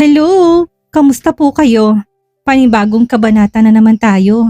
Hello! Kamusta po kayo? Panibagong kabanata na naman tayo.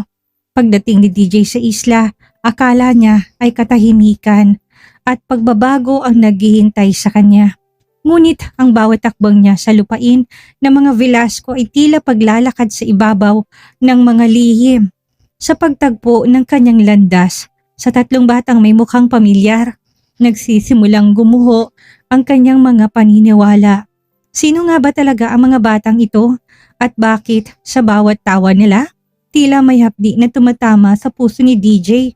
Pagdating ni DJ sa isla, akala niya ay katahimikan at pagbabago ang naghihintay sa kanya. Ngunit ang bawat takbang niya sa lupain ng mga Velasco ay tila paglalakad sa ibabaw ng mga lihim. Sa pagtagpo ng kanyang landas sa tatlong batang may mukhang pamilyar, nagsisimulang gumuho ang kanyang mga paniniwala. Sino nga ba talaga ang mga batang ito at bakit sa bawat tawa nila, tila may hapdi na tumatama sa puso ni DJ?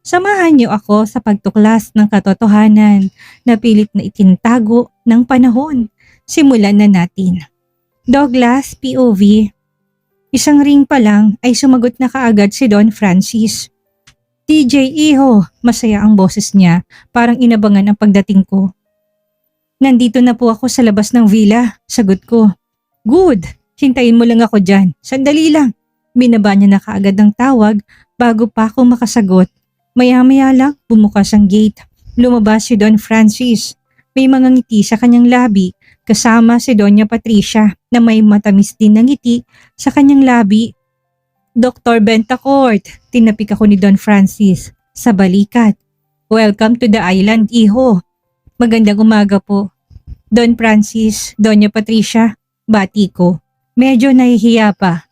Samahan niyo ako sa pagtuklas ng katotohanan na pilit na itinatago ng panahon. Simulan na natin. Douglas POV. Isang ring pa lang ay sumagot na kaagad si Don Francis. DJ Iho, masaya ang boses niya, parang inabangan ang pagdating ko. Nandito na po ako sa labas ng villa, sagot ko. Good, hintayin mo lang ako dyan, sandali lang. Binaba niya na kaagad ang tawag bago pa ako makasagot. Maya-maya lang bumukas ang gate. Lumabas si Don Francis. May mga ngiti sa kanyang labi kasama si Doña Patricia na may matamis din na ngiti sa kanyang labi. Dr. Bentacourt, tinapik ako ni Don Francis sa balikat. Welcome to the island, Iho. Magandang umaga po. Don Francis, Doña Patricia, bati ko. Medyo nahihiya pa.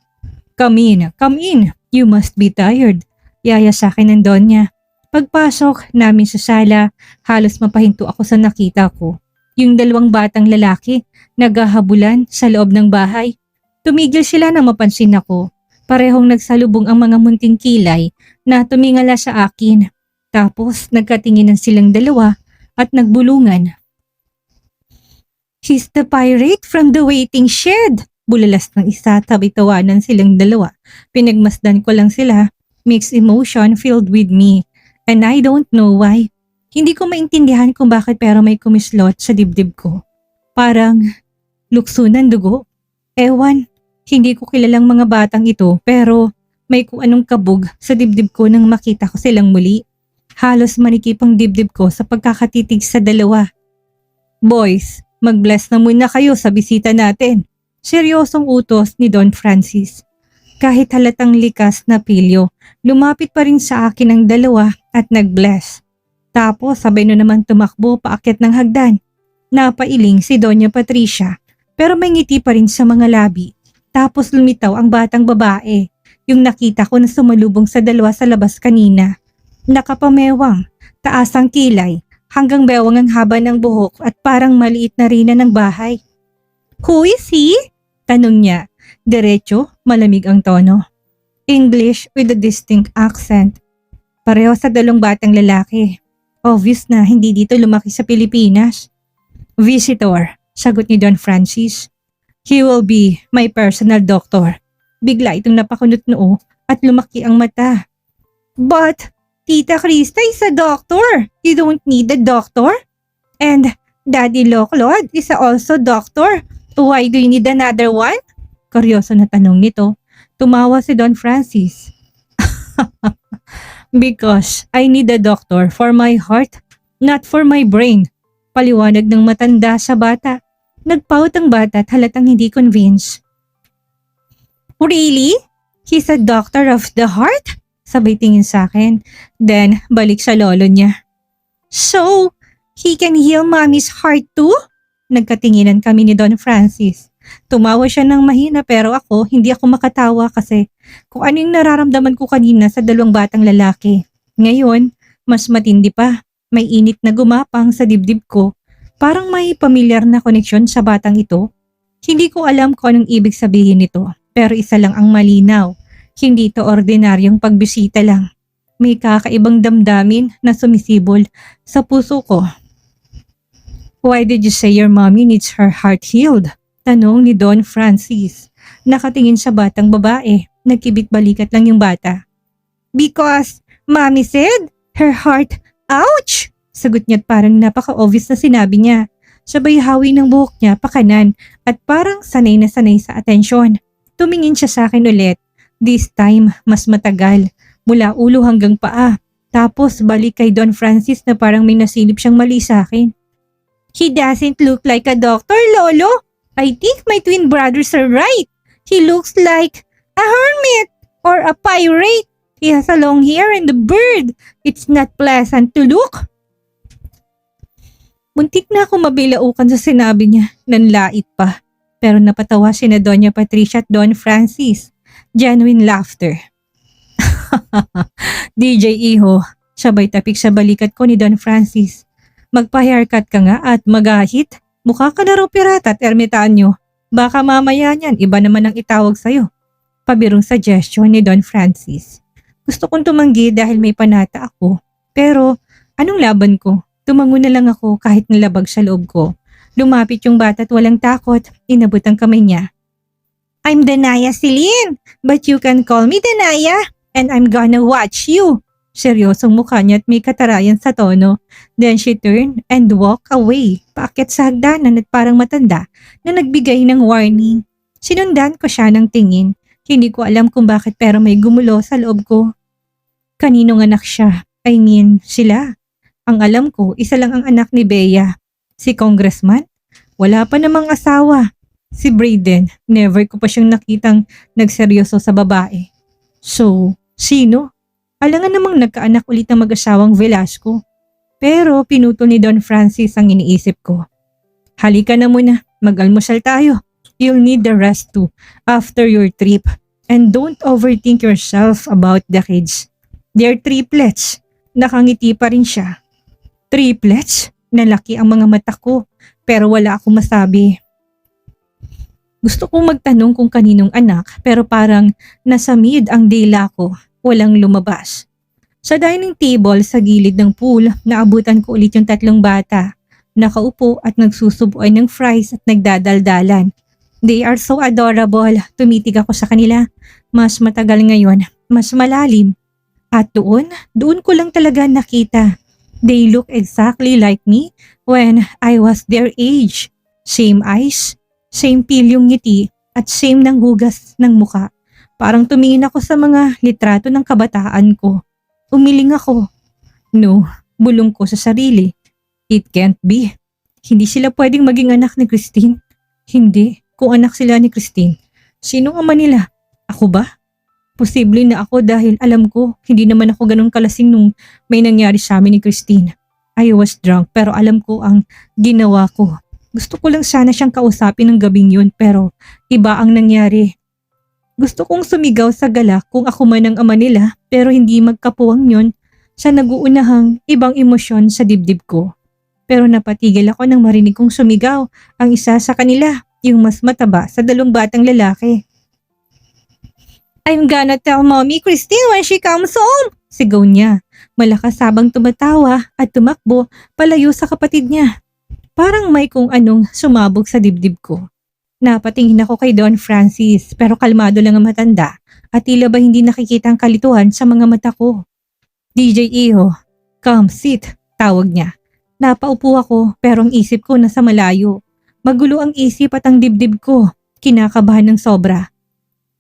Come in. You must be tired. Yaya sa akin ng Donya. Pagpasok namin sa sala, halos mapahinto ako sa nakita ko. Yung dalawang batang lalaki, naghahabulan sa loob ng bahay. Tumigil sila nang mapansin ako. Parehong nagsalubong ang mga munting kilay na tumingala sa akin. Tapos nagkatinginan silang dalawa at nagbulungan. He's the pirate from the waiting shed. Bulalas ng isa, tabi-tawanan silang dalawa. Pinagmasdan ko lang sila. Mixed emotion filled with me. And I don't know why. Hindi ko maintindihan kung bakit pero may kumislot sa dibdib ko. Parang lukso ng dugo. Ewan, hindi ko kilalang mga batang ito pero may kung anong kabog sa dibdib ko nang makita ko silang muli. Halos manikip ang dibdib ko sa pagkakatitig sa dalawa. Boys, mag-bless na muna kayo sa bisita natin. Seryosong utos ni Don Francis. Kahit halatang likas na pilyo, lumapit pa rin sa akin ang dalawa at nag-bless. Tapos sabay na naman tumakbo paakyat ng hagdan. Napailing si Doña Patricia pero may ngiti pa rin sa mga labi. Tapos lumitaw ang batang babae, yung nakita ko na sumalubong sa dalawa sa labas kanina. Nakapamewang, taas ang kilay, hanggang bewang ang haba ng buhok at parang maliit na rina ng bahay. Who is he? Tanong niya. Diretso, malamig ang tono. English with a distinct accent. Pareho sa dalawang batang lalaki. Obvious na hindi dito lumaki sa Pilipinas. Visitor, sagot ni Don Francis. He will be my personal doctor. Bigla itong napakunot noo at lumaki ang mata. But Tita Krista is a doctor. You don't need a doctor. And Daddy Loclod is also doctor. Why do you need another one? Kuryoso na tanong nito. Tumawa si Don Francis. Because I need a doctor for my heart, not for my brain. Paliwanag ng matanda sa bata. Nagpaut ang bata at halatang hindi convinced. Really? He's a doctor of the heart? Sabay tingin sa akin. Then balik sa lolo niya. So, he can heal mommy's heart too? Nagkatinginan kami ni Don Francis. Tumawa siya ng mahina pero ako hindi ako makatawa kasi kung ano yung nararamdaman ko kanina sa dalawang batang lalaki. Ngayon, mas matindi pa. May init na gumapang sa dibdib ko. Parang may pamilyar na koneksyon sa batang ito. Hindi ko alam kung anong ibig sabihin nito pero isa lang ang malinaw. Hindi ito ordinaryong pagbisita lang. May kakaibang damdamin na sumisibol sa puso ko. Why did you say your mommy needs her heart healed? Tanong ni Don Francis. Nakatingin sa batang babae. Nagkibit balikat lang yung bata. Because mommy said her heart, ouch! Sagot niya't parang napaka-obvious na sinabi niya. Sabay hawi ng buhok niya pakanan at parang sanay na sanay sa atensyon. Tumingin siya sa akin ulit. This time, mas matagal. Mula ulo hanggang paa. Tapos balik kay Don Francis na parang may nasilip siyang mali sa akin. He doesn't look like a doctor, Lolo. I think my twin brothers are right. He looks like a hermit or a pirate. He has a long hair and a beard. It's not pleasant to look. Muntik na ako mabilaukan sa sinabi niya. Nanlait pa. Pero napatawa sina Doña Patricia at Don Francis. Genuine laughter. DJ Iho, sabay tapik sa balikat ko ni Don Francis. Magpa-haircut ka nga at mag-ahit. Mukha ka na raw pirata at ermitanyo. Baka mamaya niyan, iba naman ang itawag sa'yo. Pabirong suggestion ni Don Francis. Gusto kong tumanggi dahil may panata ako. Pero anong laban ko? Tumango na lang ako kahit nalabag sa loob ko. Lumapit yung bata at walang takot. Inabot ang kamay niya. I'm Danaya Celine, but you can call me Danaya. And I'm gonna watch you. Seryosong mukha niya at may katarayan sa tono. Then she turned and walked away. Paakyat sa hagdanan at parang matanda na nagbigay ng warning. Sinundan ko siya ng tingin. Hindi ko alam kung bakit pero may gumulo sa loob ko. Kaninong anak siya? I mean, sila. Ang alam ko, isa lang ang anak ni Bea. Si Congressman? Wala pa namang asawa. Si Brayden, never ko pa siyang nakitang nagseryoso sa babae. So, sino? Alangan namang nagkaanak ulit ng mag-asawang Velasco. Pero pinutol ni Don Francis ang iniisip ko. Halika na muna, mag-almusal tayo. You'll need the rest too after your trip. And don't overthink yourself about the kids. They're triplets. Nakangiti pa rin siya. Triplets? Nalaki ang mga mata ko pero wala akong masabi. Gusto kong magtanong kung kaninong anak pero parang nasa mid ang dila ko. Walang lumabas. Sa dining table sa gilid ng pool, naabutan ko ulit yung tatlong bata. Nakaupo at nagsusubuan ng fries at nagdadaldalan. They are so adorable. Tumitig ako sa kanila. Mas matagal ngayon, mas malalim. At doon ko lang talaga nakita. They look exactly like me when I was their age. Same eyes, same pilyong ngiti, at same ng hugas ng muka. Parang tumingin ako sa mga litrato ng kabataan ko. Umiling ako. No, bulong ko sa sarili. It can't be. Hindi sila pwedeng maging anak ni Christine. Hindi, kung anak sila ni Christine. Sino ama nila? Ako ba? Posible na ako dahil alam ko hindi naman ako ganun kalasing nung may nangyari sa amin ni Christine. I was drunk pero alam ko ang ginawa ko. Gusto ko lang sana siyang kausapin ng gabing yun pero iba ang nangyari. Gusto kong sumigaw sa galak kung ako man ang ama nila pero hindi magkapuwang yun sa naguunahang ibang emosyon sa dibdib ko. Pero napatigil ako nang marinig kong sumigaw ang isa sa kanila, yung mas mataba sa dalawang batang lalaki. I'm gonna tell Mommy Christine when she comes home! Sigaw niya. Malakas habang tumatawa at tumakbo palayo sa kapatid niya. Parang may kung anong sumabog sa dibdib ko. Napatingin ako kay Don Francis pero kalmado lang ang matanda at tila ba hindi nakikita ang kalituhan sa mga mata ko. DJ Iho, come sit, tawag niya. Napaupo ako pero ang isip ko nasa malayo. Magulo ang isip at ang dibdib ko. Kinakabahan ng sobra.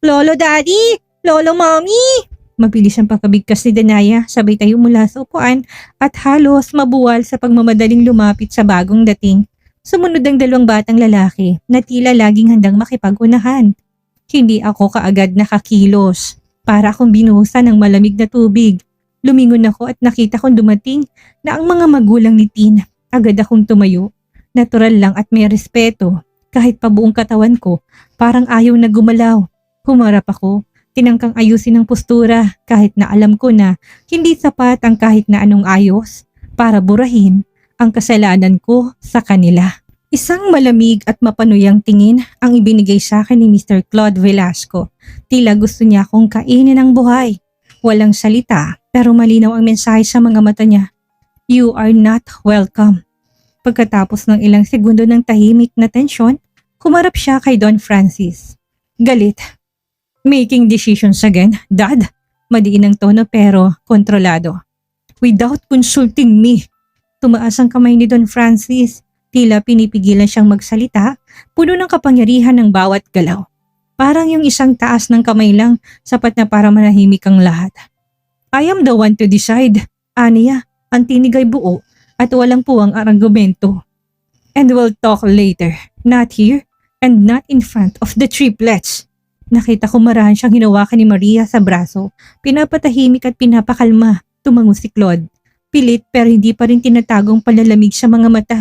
Lolo Daddy! Lolo Mommy! Mabilis ang pagkabigkas ni Danaya, sabay tayo mula sa upuan at halos mabuwal sa pagmamadaling lumapit sa bagong dating. Sumunod ang dalawang batang lalaki na tila laging handang makipag-unahan. Hindi ako kaagad nakakilos. Para akong binuhusan ng malamig na tubig. Lumingon ako at nakita kong dumating na ang mga magulang ni Tin. Agad akong tumayo. Natural lang at may respeto. Kahit pa buong katawan ko, parang ayaw na gumalaw. Humarap ako, tinangkang ayusin ang postura kahit na alam ko na hindi sapat ang kahit na anong ayos para burahin ang kasalanan ko sa kanila. Isang malamig at mapanuyang tingin ang ibinigay sa akin ni Mr. Claude Velasco. Tila gusto niya akong kainin ang buhay. Walang salita pero malinaw ang mensahe sa mga mata niya. You are not welcome. Pagkatapos ng ilang segundo ng tahimik na tensyon, humarap siya kay Don Francis. Galit. Making decisions again, Dad. Madiin ang tono pero kontrolado. Without consulting me. Tumaas ang kamay ni Don Francis. Tila pinipigilan siyang magsalita, puno ng kapangyarihan ng bawat galaw. Parang yung isang taas ng kamay lang, sapat na para manahimik ang lahat. I am the one to decide. Aniya, ang tinig ay buo at walang puwang argumento. And we'll talk later. Not here. and not in front of the triplets. Nakita ko marahan siyang hinawakan ni Maria sa braso. Pinapatahimik at pinapakalma. Tumango si Claude. Pilit pero hindi pa rin tinatagong palalamig sa mga mata.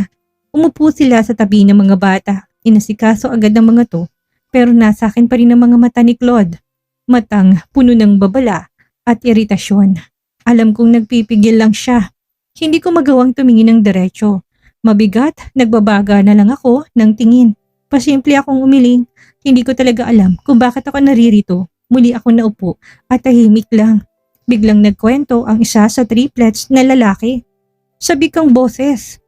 Umupo sila sa tabi ng mga bata. Inasikaso agad ng mga to. Pero nasa akin pa rin ang mga mata ni Claude. Matang puno ng babala at iritasyon. Alam kong nagpipigil lang siya. Hindi ko magawang tumingin ng diretso. Mabigat, nagbabaga na lang ako ng tingin. Pasimple akong umiling. Hindi ko talaga alam kung bakit ako naririto. Muli ako naupo at tahimik lang. Biglang nagkwento ang isa sa triplets na lalaki. Sabi kang boses.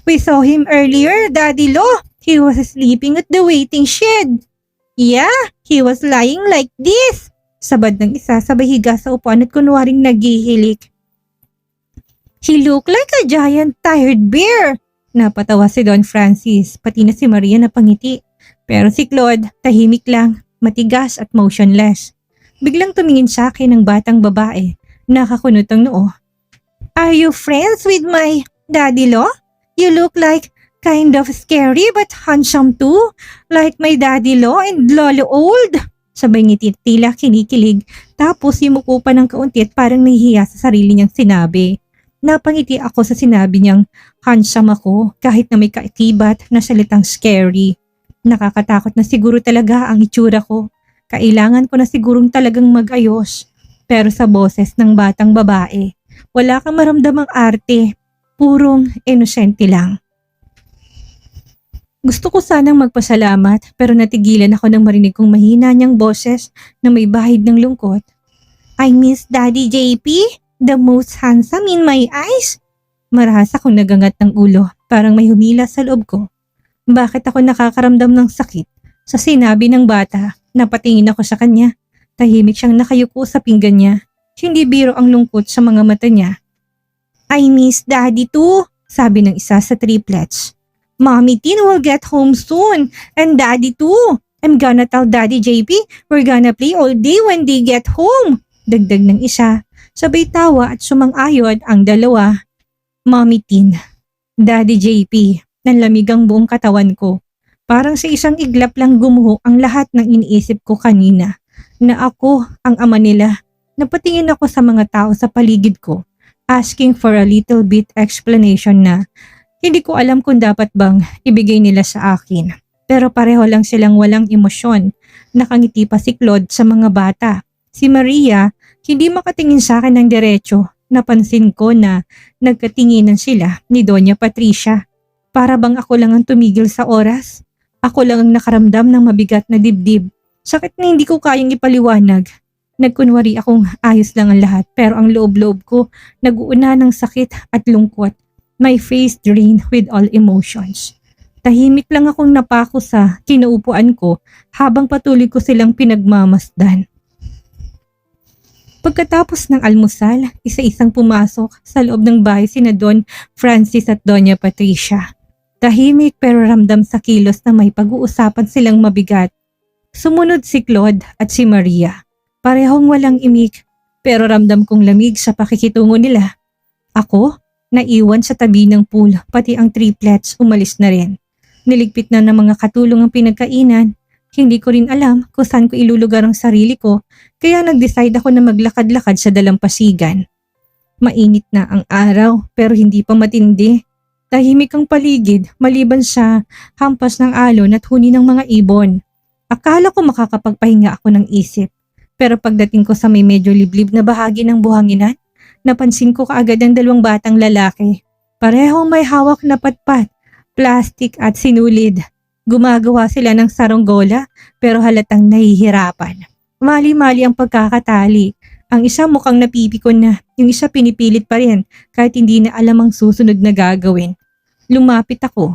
We saw him earlier, Daddy Lo. He was sleeping at the waiting shed. Yeah, he was lying like this. Sabad ng isa sabay higa sa upuan at kunwaring naghihilik. He looked like a giant tired bear. Napatawa si Don Francis, pati na si Maria na pangiti. Pero si Claude, tahimik lang, matigas at motionless. Biglang tumingin sa akin ng batang babae, nakakunot ang noo. Are you friends with my daddy-lo? You look like kind of scary but handsome too, like my daddy-lo and lolo old. Sabay ngiti tila kinikilig, tapos yumuko pa ng kaunti at parang nahihiya sa sarili niyang sinabi. Napangiti ako sa sinabi niyang handsome ako kahit na may kaikibat na salitang scary. Nakakatakot na siguro talaga ang itsura ko. Kailangan ko na sigurong talagang mag-ayos. Pero sa boses ng batang babae, wala kang maramdamang arte. Purong inosente lang. Gusto ko sanang magpasalamat pero natigilan ako nang marinig kong mahina niyang boses na may bahid ng lungkot. I miss Daddy JP, the most handsome in my eyes. Marahas akong nagangat ng ulo, parang may humila sa loob ko. Bakit ako nakakaramdam ng sakit? Sa sinabi ng bata, napatingin ako sa kanya. Tahimik siyang nakayuko sa pinggan niya. Hindi biro ang lungkot sa mga mata niya. I miss Daddy too, sabi ng isa sa triplets. Mommy Tin will get home soon, and Daddy too. I'm gonna tell Daddy JP we're gonna play all day when they get home. Dagdag ng isa. Sabay tawa at sumang-ayon ang dalawa. Mommy Tin, Daddy JP, nanlamig ang buong katawan ko. Parang sa isang iglap lang gumuho ang lahat ng iniisip ko kanina. Na ako ang ama nila. Napatingin ako sa mga tao sa paligid ko, asking for a little bit explanation na hindi ko alam kung dapat bang ibigay nila sa akin. Pero pareho lang silang walang emosyon. Nakangiti pa si Claude sa mga bata. Si Maria, hindi makatingin sa akin ng diretso. Napansin ko na nagkatinginan sila ni Doña Patricia. Para bang ako lang ang tumigil sa oras? Ako lang ang nakaramdam ng mabigat na dibdib. Sakit na hindi ko kayang ipaliwanag. Nagkunwari akong ayos lang ang lahat pero ang loob-loob ko nag-uuna ng sakit at lungkot. My face drained with all emotions. Tahimik lang akong napako sa kinaupuan ko habang patuloy ko silang pinagmamasdan. Pagkatapos ng almusal, isa-isang pumasok sa loob ng bahay sina Don Francis at Doña Patricia. Tahimik pero ramdam sa kilos na may pag-uusapan silang mabigat. Sumunod si Claude at si Maria. Parehong walang imik pero ramdam kong lamig sa pakikitungo nila. Ako, naiwan sa tabi ng pool pati ang triplets umalis na rin. Niligpit na ng mga katulong ang pinagkainan. Hindi ko rin alam kung saan ko ilulugar ang sarili ko kaya nag-decide ako na maglakad-lakad sa dalampasigan. Mainit na ang araw pero hindi pa matindi. Tahimik ang paligid maliban sa hampas ng alon at huni ng mga ibon. Akala ko makakapagpahinga ako ng isip. Pero pagdating ko sa may medyo liblib na bahagi ng buhanginan, napansin ko kaagad ang dalawang batang lalaki. Parehong may hawak na patpat, plastik at sinulid. Gumagawa sila ng saronggola pero halatang nahihirapan. Mali-mali ang pagkakatali. Ang isa mukhang napipikon na, yung isa pinipilit pa rin kahit hindi na alam ang susunod na gagawin. Lumapit ako.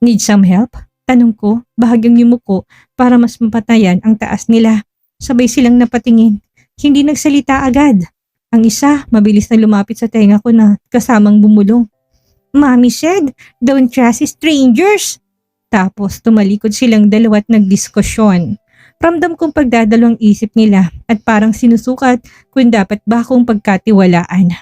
Need some help? Tanong ko, bahagyang yumuko para mas mapatayan ang taas nila. Sabay silang napatingin. Hindi nagsalita agad. Ang isa, mabilis na lumapit sa tenga ko na kasamang bumulong. Mommy said, don't trust strangers. Tapos tumalikod silang dalawa at nagdiskusyon. Ramdam kong pagdadalawang isip nila at parang sinusukat kung dapat ba akong pagkatiwalaan.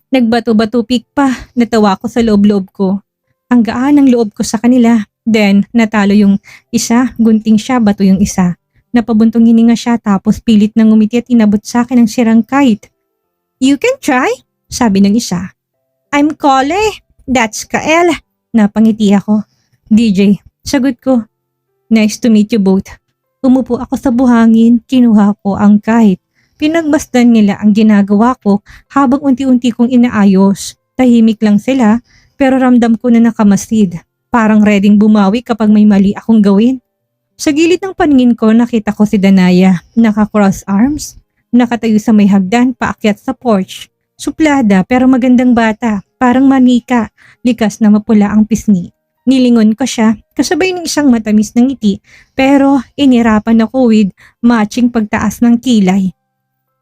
Nagbato-bato-pik pa, natawa ko sa loob-loob ko. Ang gaan ng loob ko sa kanila, Then, natalo yung isa, gunting siya, bato yung isa. Napabuntong hininga siya tapos pilit nang ngumiti at inabot sa akin ang sirang kite. You can try, sabi ng isa. I'm Kole, that's Kael. Napangiti ako. DJ, sagot ko. Nice to meet you both. Umupo ako sa buhangin, kinuha ko ang kite. Pinagmasdan nila ang ginagawa ko habang unti-unti kong inaayos. Tahimik lang sila pero ramdam ko na nakamasid. Parang readyng bumawi kapag may mali akong gawin. Sa gilid ng paningin ko nakita ko si Danaya, naka-cross arms, nakatayo sa may hagdan paakyat sa porch. Suplada pero magandang bata, parang manika, likas na mapula ang pisngi. Nilingon ko siya kasabay ng isang matamis ng ngiti pero inirapan ako with matching pagtaas ng kilay.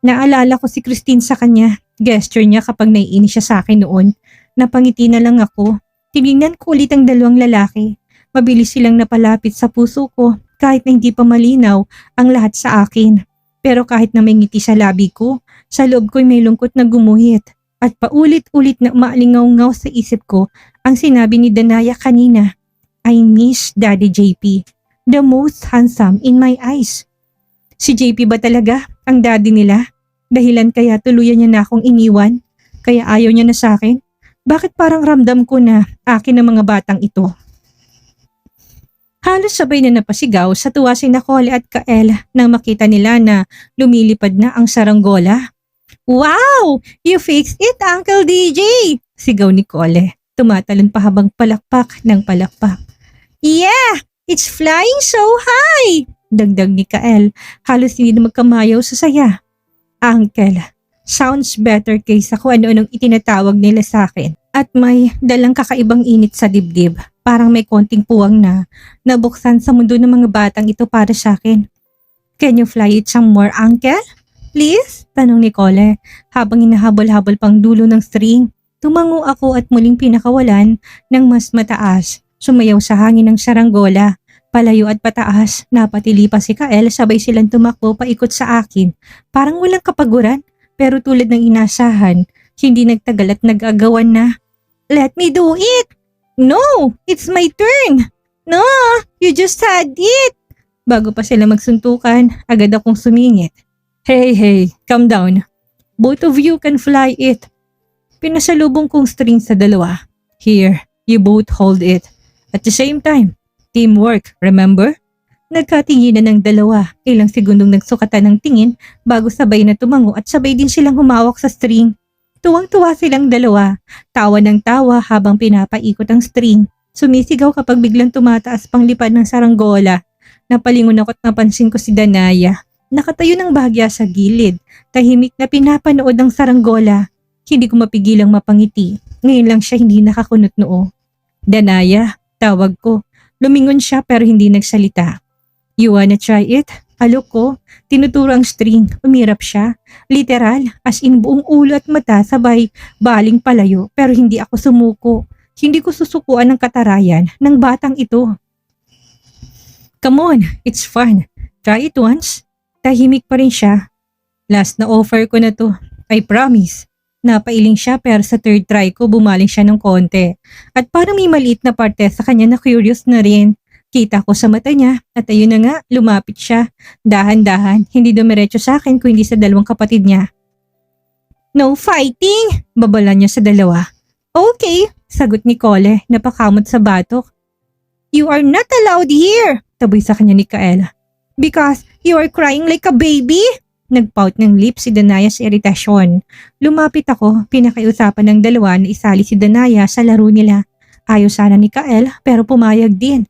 Naalala ko si Christine sa kanya, gesture niya kapag naiinis siya sa akin noon. Napangiti na lang ako. Tinignan ko ulit ang dalawang lalaki. Mabilis silang napalapit sa puso ko kahit na hindi pa malinaw ang lahat sa akin. Pero kahit na may ngiti sa labi ko, sa loob ko'y may lungkot na gumuhit. At paulit-ulit na maalingaw-ngaw sa isip ko ang sinabi ni Danaya kanina. I miss Daddy JP, the most handsome in my eyes. Si JP ba talaga ang daddy nila? Dahilan kaya tuluyan niya na akong iniwan? Kaya ayaw niya na sa akin? Bakit parang ramdam ko na akin ang mga batang ito? Halos sabay na napasigaw sa tuwa si Kole at Kael nang makita nila na lumilipad na ang saranggola. Wow! You fixed it, Uncle DJ! Sigaw ni Kole. Tumatalon pa habang palakpak ng palakpak. Yeah! It's flying so high! Dagdag ni Kael. Halos hindi na magkamayaw sa saya. Uncle, sounds better kaysa kung ano-anong itinatawag nila sa akin. At may dalang kakaibang init sa dibdib. Parang may konting puwang na nabuksan sa mundo ng mga batang ito para sa akin. Can you fly it some more, Uncle? Please? Tanong ni Kole habang hinahabol-habol pang dulo ng string. Tumango ako at muling pinakawalan ng mas mataas. Sumayaw sa hangin ng saranggola. Palayo at pataas, napatili pa si Kael sabay silang tumakbo paikot sa akin. Parang walang kapaguran pero tulad ng inasahan, hindi nagtagal at nag-agawan na. Let me do it! No! It's my turn! No! You just had it! Bago pa sila magsuntukan, agad akong sumingit. Hey, calm down. Both of you can fly it. Pinasalubong kong string sa dalawa. Here, you both hold it. At the same time, teamwork, remember? Nagkatinginan ng dalawa, ilang segundong nagsukatan ng tingin bago sabay na tumango at sabay din silang humawak sa string. Tuwang-tuwa silang dalawa, tawa ng tawa habang pinapaikot ang string. Sumisigaw kapag biglang tumataas pang lipad ng saranggola. Napalingon ako at napansin ko si Danaya. Nakatayo ng bahagya sa gilid, tahimik na pinapanood ang saranggola. Hindi ko mapigilang mapangiti. Ngayon lang siya hindi nakakunot noo. Danaya, tawag ko. Lumingon siya pero hindi nagsalita. You wanna try it? Alok ko, tinuturo ang string, umirap siya. Literal, as in buong ulo at mata sabay baling palayo pero hindi ako sumuko. Hindi ko susukuan ng katarayan ng batang ito. Come on, it's fun. Try it once. Tahimik pa rin siya. Last na offer ko na to. I promise. Napailing siya pero sa third try ko bumaling siya ng konti. At parang may maliit na parte sa kanya na curious na rin. Kita ko sa mata niya at ayun na nga, lumapit siya. Dahan-dahan, hindi dumiretso sa akin kung hindi sa dalawang kapatid niya. No fighting! Babala niya sa dalawa. Okay, sagot ni Kole, napakamot sa batok. You are not allowed here, taboy sa kanya ni Kael. Because you are crying like a baby? Nagpout ng lips si Danaya sa iritasyon. Lumapit ako, pinakiusapan ng dalawa na isali si Danaya sa laro nila. Ayaw sana ni Kael pero pumayag din.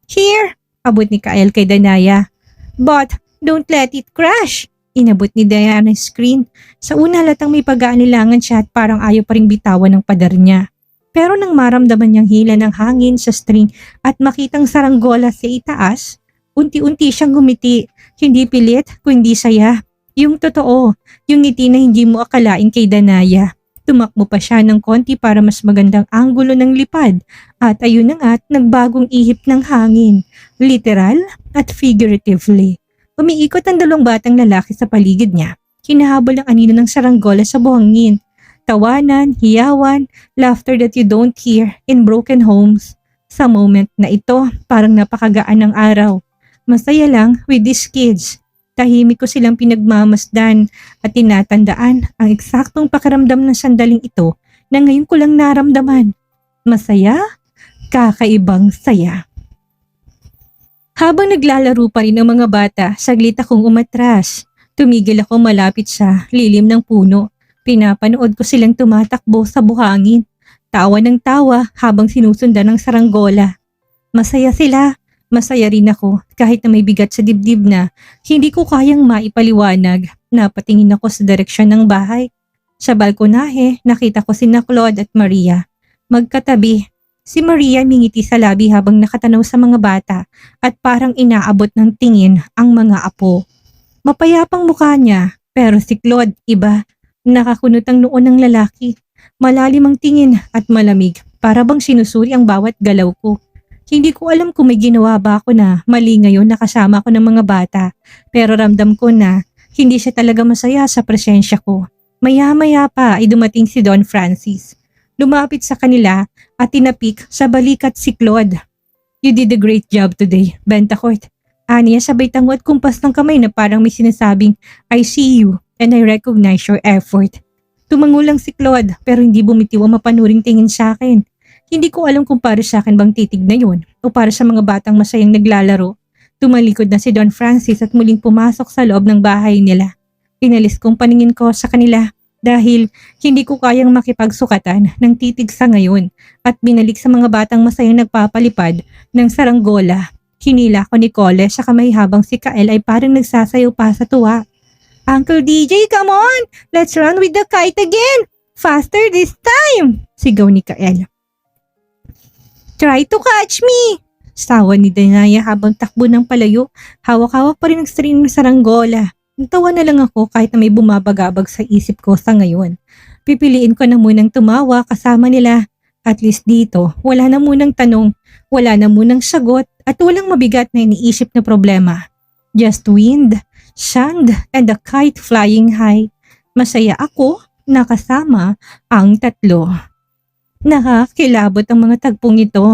Here, abot ni Kael kay Danaya. But don't let it crash. Inabot ni Diana ng screen. Sa una halatang may pag-aanilangan siya at parang ayaw pa ring bitawan ng padar niya. Pero nang maramdaman niyang hila ng hangin sa string at makitang saranggola sa itaas, unti-unti siyang gumiti. Hindi pilit, kundi saya. Yung totoo, yung ngiti na hindi mo akalain kay Danaya. Tumakbo pa siya ng konti para mas magandang anggulo ng lipad at ayun na nga't nagbagong ihip ng hangin, literal at figuratively. Umiikot ang dalawang batang lalaki sa paligid niya, hinahabol ang anino ng saranggola sa buhangin. Tawanan, hiyawan, laughter that you don't hear in broken homes. Sa moment na ito, parang napakagaan ng araw. Masaya lang with these kids. Tahimik ko silang pinagmamasdan at tinatandaan ang eksaktong pakiramdam ng sandaling ito na ngayon ko lang naramdaman. Masaya? Kakaibang saya. Habang naglalaro pa rin ang mga bata, saglit akong umatras. Tumigil ako malapit sa lilim ng puno. Pinapanood ko silang tumatakbo sa buhangin. Tawa ng tawa habang sinusundan ng saranggola. Masaya sila. Masaya rin ako kahit na may bigat sa dibdib na hindi ko kayang maipaliwanag. Napatingin ako sa direksyon ng bahay. Sa balkonahe, nakita ko sina Claude at Maria. Magkatabi, si Maria mingiti sa labi habang nakatanaw sa mga bata at parang inaabot ng tingin ang mga apo. Mapayapang mukha niya, pero si Claude iba. Nakakunot ang noo ng lalaki. Malalim ang tingin at malamig, para bang sinusuri ang bawat galaw ko. Hindi ko alam kung may ginawa ba ako na mali ngayon na kasama ko ng mga bata, pero ramdam ko na hindi siya talaga masaya sa presensya ko. Maya-maya pa ay dumating si Don Francis. Lumapit sa kanila at tinapik sa balikat si Claude. "You did a great job today, Bentacourt." Aniya sabay tango at kumpas ng kamay na parang may sinasabing, "I see you and I recognize your effort." Tumango lang si Claude pero hindi bumitiw ang mapanuring tingin sa akin. Hindi ko alam kung para sa akin bang titig na yun o para sa mga batang masayang naglalaro. Tumalikod na si Don Francis at muling pumasok sa loob ng bahay nila. Inalis kong paningin ko sa kanila dahil hindi ko kayang makipagsukatan ng titig sa ngayon at binalik sa mga batang masayang nagpapalipad ng saranggola. Hinila ko ni Cole sa kamay habang si Kael ay parang nagsasayaw pa sa tuwa. "Uncle DJ, come on! Let's run with the kite again! Faster this time!" Sigaw ni Kael. "Try to catch me!" Sawa ni Danaya habang takbo ng palayo. Hawak-hawak pa rin ang string ng saranggola. Natawa na lang ako kahit na may bumabagabag sa isip ko sa ngayon. Pipiliin ko na munang tumawa kasama nila. At least dito, wala na munang tanong, wala na munang sagot at walang mabigat na iniisip na problema. Just wind, sand, and a kite flying high. Masaya ako na kasama ang tatlo. Nakakilabot ang mga tagpong ito.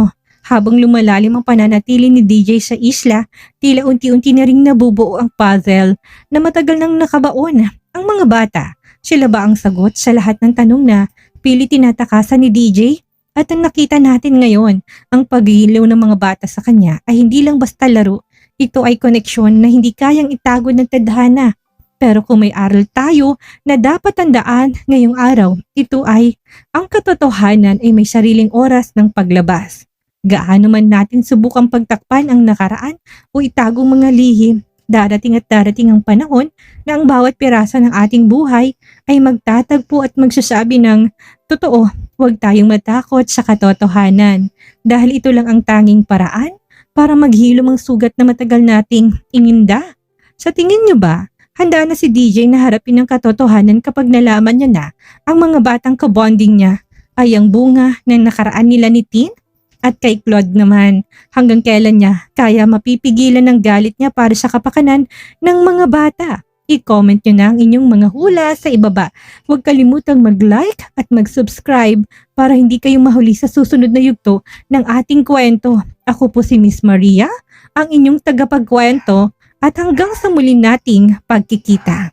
Habang lumalalim ang pananatili ni DJ sa isla, tila unti-unti na ring nabubuo ang puzzle na matagal nang nakabaon. Ang mga bata, sila ba ang sagot sa lahat ng tanong na pilit tinatakasan ni DJ? At ang nakita natin ngayon, ang pag-iilaw ng mga bata sa kanya ay hindi lang basta laro. Ito ay koneksyon na hindi kayang itago ng tadhana. Pero kung may aral tayo na dapat tandaan ngayong araw, ito ay ang katotohanan ay may sariling oras ng paglabas. Gaano man natin subukang pagtakpan ang nakaraan o itagong mga lihim, darating at darating ang panahon na ang bawat piraso ng ating buhay ay magtatagpo at magsasabi ng, "Totoo, huwag tayong matakot sa katotohanan." Dahil ito lang ang tanging paraan para maghilom ang sugat na matagal nating ininda. Sa tingin niyo ba, handa na si DJ na harapin ang katotohanan kapag nalaman niya na ang mga batang kabonding niya ay ang bunga ng nakaraan nila ni Tin? At kay Claude naman, hanggang kailan niya kaya mapipigilan ng galit niya para sa kapakanan ng mga bata? I-comment niyo na ang inyong mga hula sa ibaba. Huwag kalimutang mag-like at mag-subscribe para hindi kayo mahuli sa susunod na yugto ng ating kwento. Ako po si Miss Maria, ang inyong tagapagkwento, at hanggang sa muli nating pagkikita.